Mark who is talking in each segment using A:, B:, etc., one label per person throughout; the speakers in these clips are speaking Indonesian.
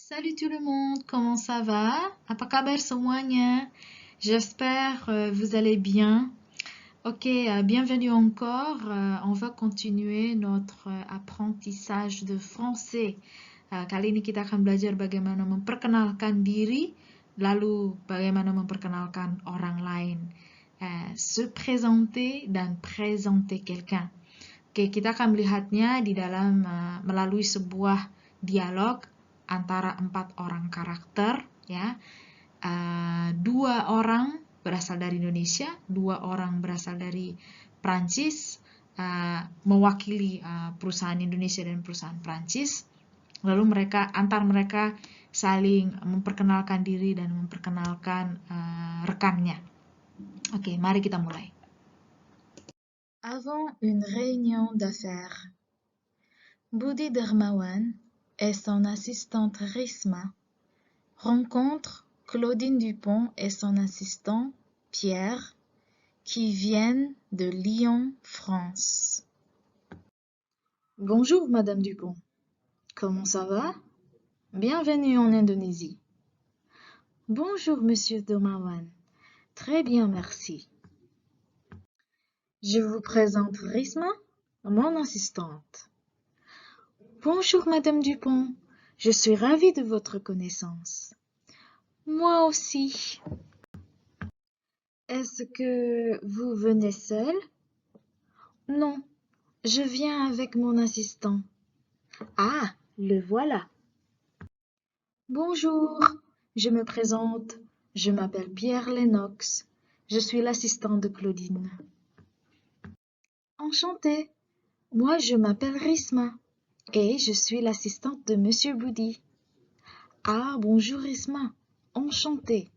A: Salut tout le monde, comment ça va? Apa kabar semuanya? J'espère vous allez bien. Ok, bienvenue encore. On va continuer notre apprentissage de français. Kali ini kita akan belajar bagaimana memperkenalkan diri, lalu bagaimana memperkenalkan orang lain. Se présenter dan présenter quelqu'un. Oke, kita akan melihatnya di dalam melalui sebuah dialog antara 4 orang karakter, ya. 2 orang berasal dari Indonesia, 2 orang berasal dari Prancis, mewakili perusahaan Indonesia dan perusahaan Prancis. Lalu antar mereka saling memperkenalkan diri dan memperkenalkan rekannya. Oke, mari kita mulai. Avant une réunion d'affaires, Budi Dermawan et son assistante Risma rencontrent Claudine Dupont et son assistant Pierre qui viennent de Lyon, France. Bonjour Madame Dupont, comment ça va? Bienvenue en Indonésie. Bonjour Monsieur Dermawan, très bien merci. Je vous présente Risma, mon assistante. Bonjour Madame Dupont, je suis ravie de votre connaissance. Moi aussi. Est-ce que vous venez seul? Non, je viens avec mon assistant. Ah, le voilà. Bonjour, je me présente. Je m'appelle Pierre Lennox. Je suis l'assistant de Claudine. Enchantée. Moi, je m'appelle Risma et je suis l'assistante de Monsieur Budi. Ah, bonjour Risma. Enchantée.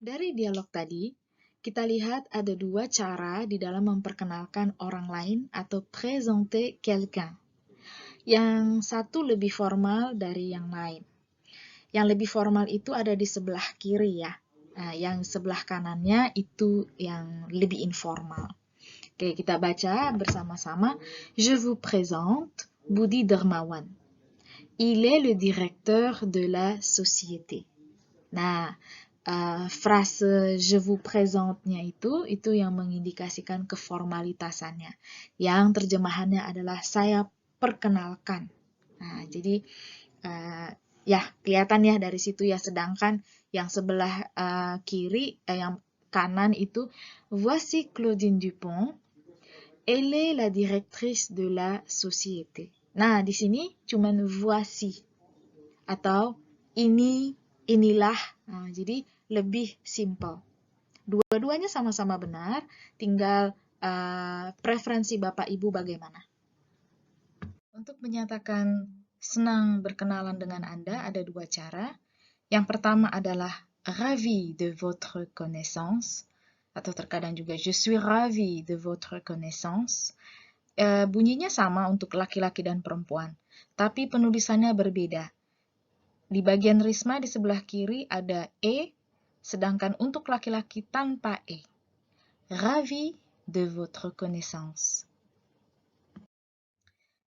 A: Dari dialog tadi, kita lihat ada 2 cara di dalam memperkenalkan orang lain atau présenter quelqu'un. Yang satu lebih formal dari yang lain. Yang lebih formal itu ada di sebelah kiri ya. Nah, yang sebelah kanannya itu yang lebih informal. Oke, kita baca bersama-sama. Je vous présente Budi Dermawan. Il est le directeur de la société. Nah, frase je vous présente-nya itu yang mengindikasikan keformalitasannya. Yang terjemahannya adalah saya perkenalkan. Nah, jadi ya kelihatan ya dari situ ya, sedangkan yang sebelah kiri, yang kanan itu voici Claudine Dupont, elle est la directrice de la société. Nah, di sini cuman voici atau inilah. Nah, jadi lebih simple. Dua-duanya sama-sama benar, tinggal preferensi Bapak Ibu bagaimana. Untuk menyatakan senang berkenalan dengan Anda ada 2 cara. Yang pertama adalah ravi de votre connaissance, atau terkadang juga je suis ravi de votre connaissance. Bunyinya sama untuk laki-laki dan perempuan, tapi penulisannya berbeda. Di bagian Risma di sebelah kiri ada E, sedangkan untuk laki-laki tanpa E. Ravi de votre connaissance.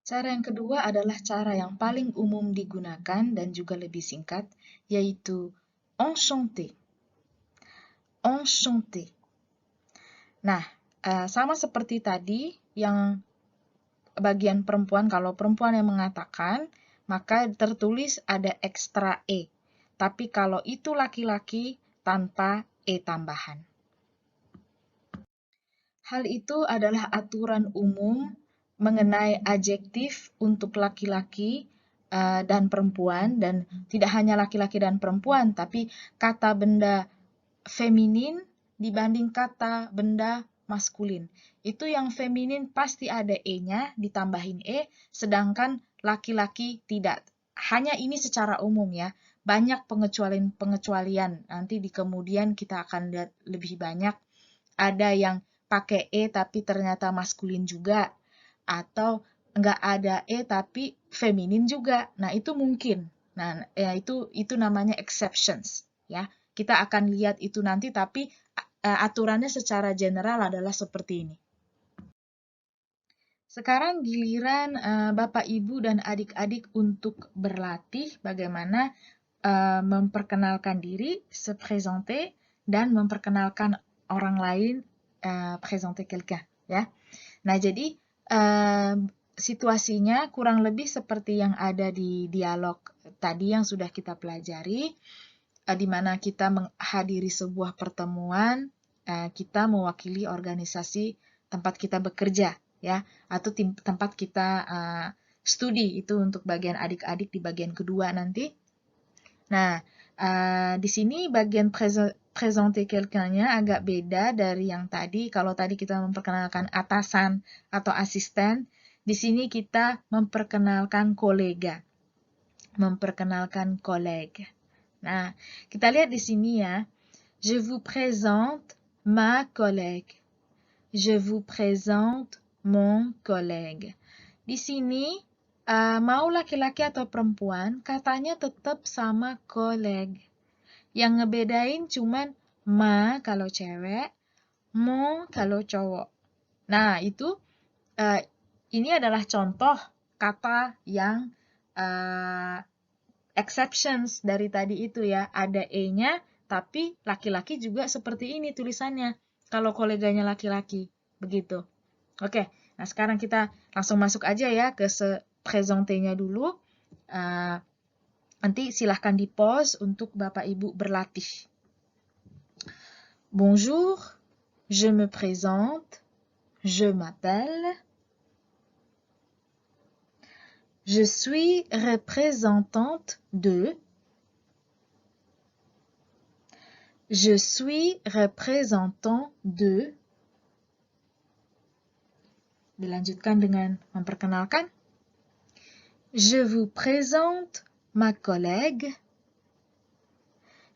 A: Cara yang kedua adalah cara yang paling umum digunakan dan juga lebih singkat, yaitu enchanté. Enchanté. Nah, sama seperti tadi, yang bagian perempuan, kalau perempuan yang mengatakan, maka tertulis ada ekstra E. Tapi kalau itu laki-laki, tanpa E tambahan. Hal itu adalah aturan umum mengenai adjektif untuk laki-laki dan perempuan, dan tidak hanya laki-laki dan perempuan, tapi kata benda feminin dibanding kata benda maskulin. Itu yang feminin pasti ada E-nya, ditambahin E, sedangkan laki-laki tidak. Hanya ini secara umum ya. Banyak pengecualian. Nanti di kemudian kita akan lihat lebih banyak. Ada yang pakai E tapi ternyata maskulin juga. Atau nggak ada E tapi feminin juga. Nah, itu mungkin. Nah, ya itu namanya exceptions ya. Kita akan lihat itu nanti, tapi aturannya secara general adalah seperti ini. Sekarang giliran Bapak, Ibu, dan adik-adik untuk berlatih bagaimana memperkenalkan diri, se présenter, dan memperkenalkan orang lain, présenter quelqu'un, ya. Nah, jadi situasinya kurang lebih seperti yang ada di dialog tadi yang sudah kita pelajari, di mana kita menghadiri sebuah pertemuan, kita mewakili organisasi tempat kita bekerja, ya, atau tempat kita studi, itu untuk bagian adik-adik di bagian kedua nanti. Nah, di sini bagian présenter quelqu'un-nya agak beda dari yang tadi. Kalau tadi kita memperkenalkan atasan atau asisten, di sini kita memperkenalkan kolega, memperkenalkan kolega. Nah, kita lihat di sini ya. Je vous présente ma collègue. Je vous présente mon collègue. Di sini mau laki-laki atau perempuan, katanya tetap sama koleg. Yang ngebedain cuman ma kalau cewek, mon kalau cowok. Nah, itu ini adalah contoh kata yang exceptions dari tadi itu ya. Ada e-nya, tapi laki-laki juga seperti ini tulisannya. Kalau koleganya laki-laki, begitu. Oke, nah sekarang kita langsung masuk aja ya ke présenter-nya dulu. Nanti silahkan di-pause untuk Bapak Ibu berlatih. Bonjour, je me présente, je m'appelle, je suis représentante de, je suis représentant de. Dilanjutkan dengan memperkenalkan. Je vous présente ma collègue.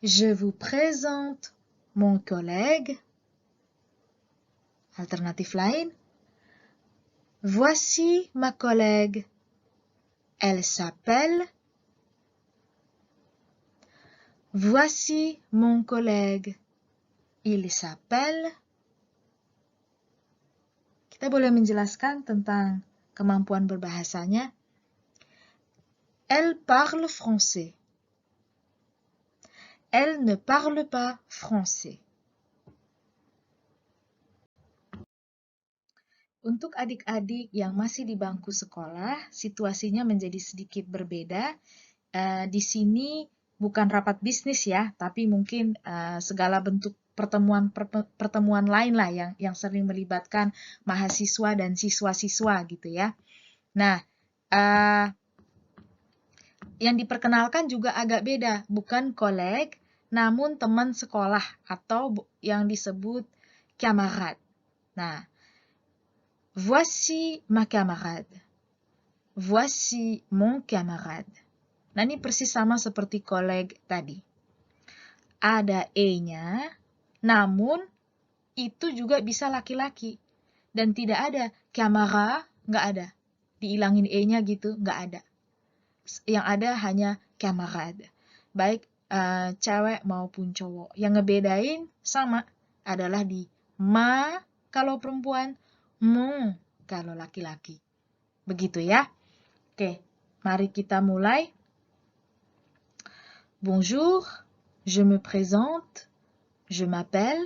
A: Je vous présente mon collègue. Alternatif lain. Voici ma collègue. Elle s'appelle. Voici mon collègue. Il s'appelle. Kita boleh menjelaskan tentang kemampuan berbahasanya. Elle parle français. Elle ne parle pas français. Untuk adik-adik yang masih di bangku sekolah, situasinya menjadi sedikit berbeda. Di sini bukan rapat bisnis ya, tapi mungkin segala bentuk pertemuan lain lah yang sering melibatkan mahasiswa dan siswa-siswa gitu ya. Nah, yang diperkenalkan juga agak beda, bukan koleg, namun teman sekolah atau yang disebut camarade. Nah, voici ma camarade. Voici mon camarade. Nah, ini persis sama seperti koleg tadi. Ada e-nya, namun itu juga bisa laki-laki. Dan tidak ada camarade, nggak ada. Diilangin e-nya gitu, nggak ada. Yang ada hanya camarade. Baik cewek maupun cowok. Yang ngebedain sama adalah di ma kalau perempuan, mon kalau laki-laki. Begitu ya. Oke, mari kita mulai. Bonjour, je me présente, je m'appelle.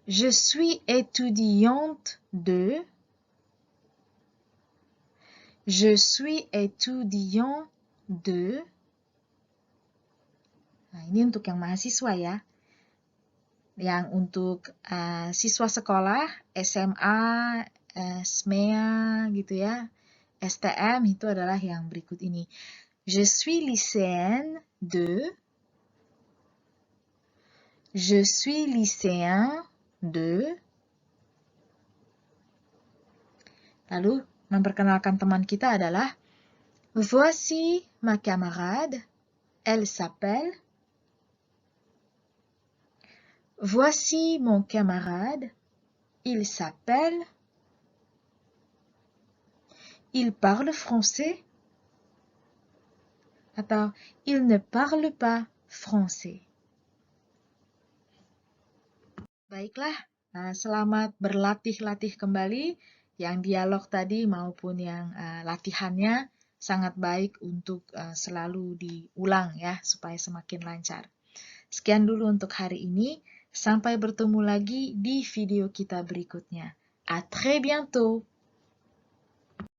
A: Je suis étudiante de. Je suis étudiant de. Nah, ini untuk yang mahasiswa ya. Yang untuk siswa sekolah, SMA, SMEA gitu ya. STM itu adalah yang berikut ini. Je suis lycéenne de. Je suis lycéen de. Lalu memperkenalkan teman kita adalah voici ma camarade, elle s'appelle. Voici mon camarade, il s'appelle. Il parle français. Atau il ne parle pas français. Baiklah, Selamat berlatih-latih kembali. Yang dialog tadi maupun yang latihannya sangat baik untuk selalu diulang ya, supaya semakin lancar. Sekian dulu untuk hari ini. Sampai bertemu lagi di video kita berikutnya. À très bientôt!